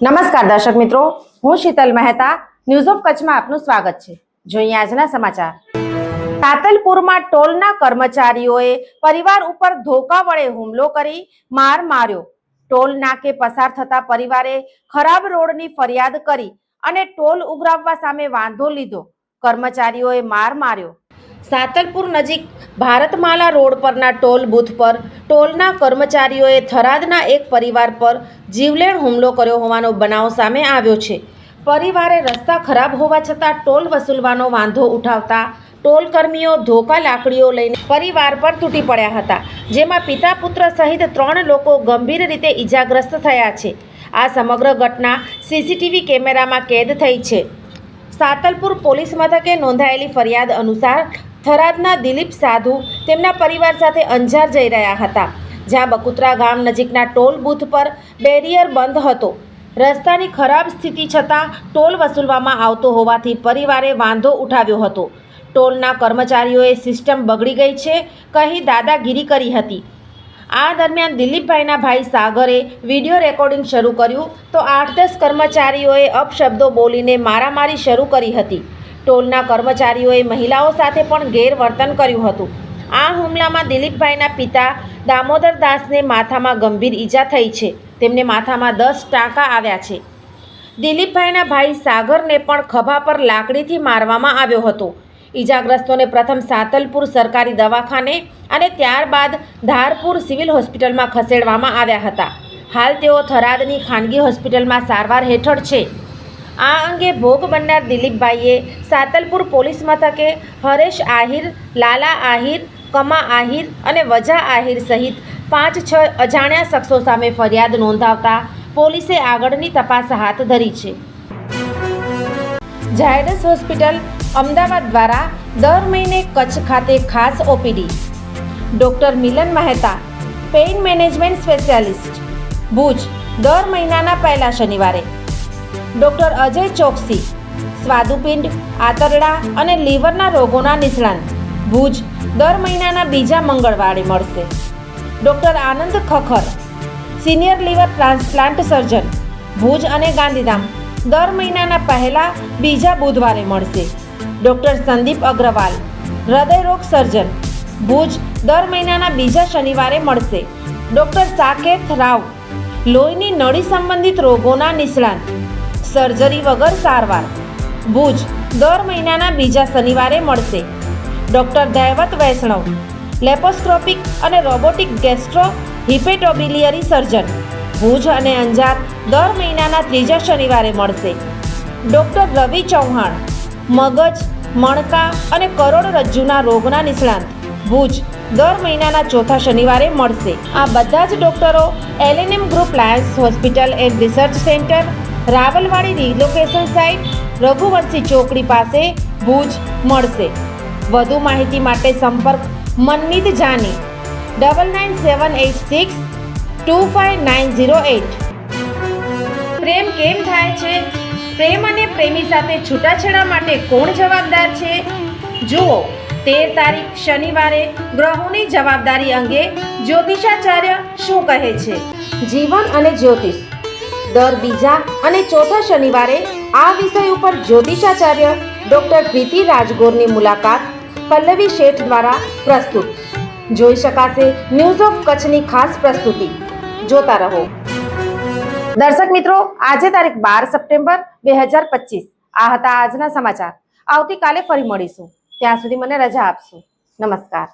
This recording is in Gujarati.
નમસ્કાર દર્શક મિત્રો, હું શીતલ મહેતા ન્યૂઝ ઓફ કચ્છમાં આપનું સ્વાગત છે। જોઈએ આજના સમાચાર। સાતલપુરમાં ટોલના કર્મચારીઓએ પરિવાર ઉપર ધોકા વડે હુમલો કરી માર માર્યો। ટોલ નાકે પસાર થતા પરિવારે ખરાબ રોડની ફરિયાદ કરી અને ટોલ ઉઘરાવવા સામે વાંધો લીધો। કર્મચારીઓએ માર માર્યો। સાતલપુર નજીક ભારતમાલા રોડ પરના ટોલ બૂથ પર ટોલના કર્મચારીઓએ થરાદના એક પરિવાર પર જીવલેણ હુમલો કર્યો હોવાનો બનાવ સામે આવ્યો છે। પરિવારે રસ્તા ખરાબ હોવા છતાં ટોલ વસૂલવાનો વાંધો ઉઠાવતા ટોલ કર્મીઓ ધોકા લાકડીઓ લઈને પરિવાર પર તૂટી પડ્યા હતા, જેમાં પિતા પુત્ર સહિત 3 લોકો ગંભીર રીતે ઈજાગ્રસ્ત થયા છે। આ સમગ્ર ઘટના સીસીટીવી કેમેરામાં કેદ થઈ છે। સાતલપુર પોલીસ મથકે નોંધાયેલી ફરિયાદ અનુસાર થરાદના દિલીપ સાધુ તેમના પરિવાર સાથે અંજાર જઈ રહ્યા હતા, જ્યાં બકુત્રા ગામ નજીકના ટોલ બૂથ પર બેરિયર બંધ હતો। રસ્તાની ખરાબ સ્થિતિ છતાં ટોલ વસૂલવામાં આવતો હોવાથી પરિવારે વાંધો ઉઠાવ્યો હતો। ટોલના કર્મચારીઓએ સિસ્ટમ બગડી ગઈ છે કહી દાદાગીરી કરી હતી। આ દરમિયાન દિલીપભાઈના ભાઈ સાગરે વિડીયો રેકોર્ડિંગ શરૂ કર્યું તો 8-10 કર્મચારીઓએ અપશબ્દો બોલીને મારામારી શરૂ કરી હતી। ટોલના કર્મચારીઓએ મહિલાઓ સાથે પણ ગેરવર્તન કર્યું હતું। આ હુમલામાં દિલીપભાઈના પિતા દામોદર દાસને માથામાં ગંભીર ઈજા થઈ છે। તેમને માથામાં 10 ટાંકા આવ્યા છે। દિલીપભાઈના ભાઈ સાગરને પણ ખભા પર લાકડીથી મારવામાં આવ્યો હતો। ઈજાગ્રસ્તોને પ્રથમ સાતલપુર સરકારી દવાખાને અને ત્યારબાદ ધારપુર સિવિલ હોસ્પિટલમાં ખસેડવામાં આવ્યા હતા। હાલ તેઓ થરાદની ખાનગી હોસ્પિટલમાં સારવાર હેઠળ છે। આ અંગે ભોગ બનનાર દિલીપભાઈએ સાતલપુર પોલીસ મથકે હરેશ આહિર, લાલા આહિર, કમા આહિર અને વજા આહિર સહિત 5-6 અજાણ્યા શખ્સો સામે ફરિયાદ નોંધાવતા પોલીસે આગળની તપાસ હાથ ધરી છે। ઝાયડસ હોસ્પિટલ અમદાવાદ દ્વારા દર મહિને કચ્છ ખાતે ખાસ OPD. Doctor Milan Mehta, pain management specialist, Bhuj, દર મહિનાના પહેલા શનિવારે। ડૉક્ટર અજય ચોકસી, સ્વાદુપિંડ, આંતરડા અને લીવરના રોગોના નિષ્ણાંત, ભુજ, દર મહિનાના બીજા મંગળવારે મળશે। Doctor Anand Khakhar, senior liver transplant surgeon, Bhuj અને ગાંધીધામ, દર મહિનાના પહેલા બીજા બુધવારે મળશે। ડૉક્ટર સંદીપ અગ્રવાલ, હૃદયરોગ સર્જન, ભુજ, દર મહિનાના બીજા શનિવારે મળશે। ડૉક્ટર સાકેત રાવ, લોહીની નળી સંબંધિત રોગોના નિષ્ણાંત, સર્જરી વગર સારવાર, ભુજ, દર મહિનાના બીજા શનિવારે મળશે। ડૉક્ટર દૈવત વૈષ્ણવ, લેપોસ્કોપિક અને રોબોટિક ગેસ્ટ્રો હિપેટોબિલિયરી સર્જન, ભુજ અને અંજાર, દર મહિનાના ત્રીજા શનિવારે મળશે। ડૉક્ટર રવિ ચૌહાણ, મગજ, મણકા અને કરોડરજ્જુના રોગના નિષ્ણાંત, ભુજ, દર મહિનાના ચોથા શનિવારે મળશે। આ બધા જ ડૉક્ટરો LNM group Lions hospital and research centre, Rawalwadi relocation site, Raghuvanshi ચોકડી પાસે, ભુજ મળશે। વધુ માહિતી માટે સંપર્ક મનમીત જાની 9978625908। પ્રેમ કેમ થાય છે? પ્રેમ અને પ્રેમી સાથે છૂટાછેડા માટે કોણ જવાબદાર છે? જુઓ 13 તારીખ શનિવારે ગ્રહોની જવાબદારી અંગે જ્યોતિષાચાર્ય શું કહે છે। જીવન અને જ્યોતિષ દર બીજા અને ચોથા શનિવારે આ વિષય ઉપર જ્યોતિષાચાર્ય ડૉક્ટર પ્રીતિ રાજગોરની મુલાકાત પલ્લવી શેઠ દ્વારા પ્રસ્તુત જોઈ શકાશે। ન્યૂઝ ઓફ કચ્છની ખાસ પ્રસ્તુતિ જોતા રહો। દર્શક મિત્રો, આજે તારીખ 12 સપ્ટેમ્બર 2025 આ હતા આજના સમાચાર। આવતીકાલે ફરી મળીશું, ત્યાં સુધી મને રજા આપશો। નમસ્કાર।